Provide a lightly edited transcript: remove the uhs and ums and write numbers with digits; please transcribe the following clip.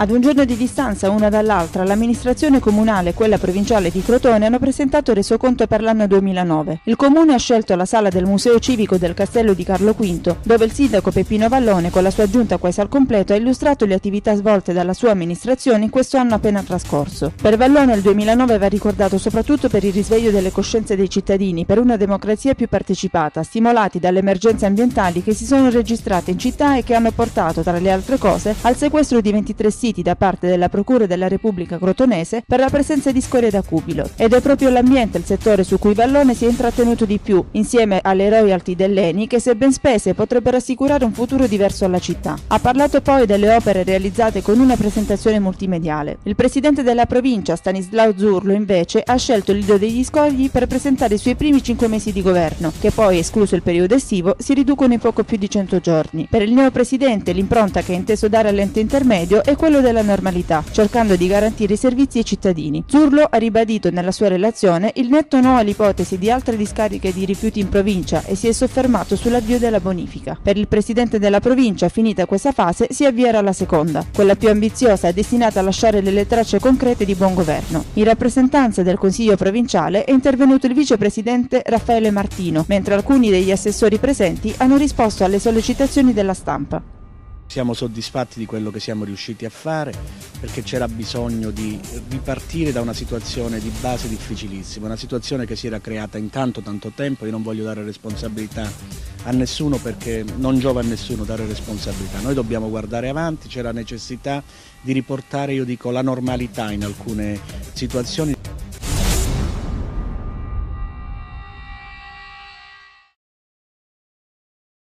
Ad un giorno di distanza una dall'altra, l'amministrazione comunale e quella provinciale di Crotone hanno presentato il resoconto per l'anno 2009. Il comune ha scelto la sala del Museo Civico del Castello di Carlo V, dove il sindaco Peppino Vallone, con la sua giunta quasi al completo, ha illustrato le attività svolte dalla sua amministrazione in questo anno appena trascorso. Per Vallone il 2009 va ricordato soprattutto per il risveglio delle coscienze dei cittadini, per una democrazia più partecipata, stimolati dalle emergenze ambientali che si sono registrate in città e che hanno portato, tra le altre cose, al sequestro di 23 siti da parte della Procura della Repubblica Crotonese per la presenza di scorie da Cubilo. Ed è proprio l'ambiente il settore su cui Vallone si è intrattenuto di più, insieme alle royalty dell'ENI che, se ben spese, potrebbero assicurare un futuro diverso alla città. Ha parlato poi delle opere realizzate con una presentazione multimediale. Il presidente della provincia, Stanislao Zurlo, invece, ha scelto il Lido degli Scogli per presentare i suoi primi 5 mesi di governo, che poi, escluso il periodo estivo, si riducono in poco più di 100 giorni. Per il neopresidente l'impronta che ha inteso dare all'ente intermedio è quello della normalità, cercando di garantire i servizi ai cittadini. Zurlo ha ribadito nella sua relazione il netto no all'ipotesi di altre discariche di rifiuti in provincia e si è soffermato sull'avvio della bonifica. Per il presidente della provincia, finita questa fase, si avvierà la seconda, quella più ambiziosa e destinata a lasciare delle tracce concrete di buon governo. In rappresentanza del Consiglio provinciale è intervenuto il vicepresidente Raffaele Martino, mentre alcuni degli assessori presenti hanno risposto alle sollecitazioni della stampa. Siamo soddisfatti di quello che siamo riusciti a fare, perché c'era bisogno di ripartire da una situazione di base difficilissima, una situazione che si era creata in tanto tempo. Io non voglio dare responsabilità a nessuno, perché non giova a nessuno dare responsabilità. Noi dobbiamo guardare avanti, c'era necessità di riportare, io dico, la normalità in alcune situazioni.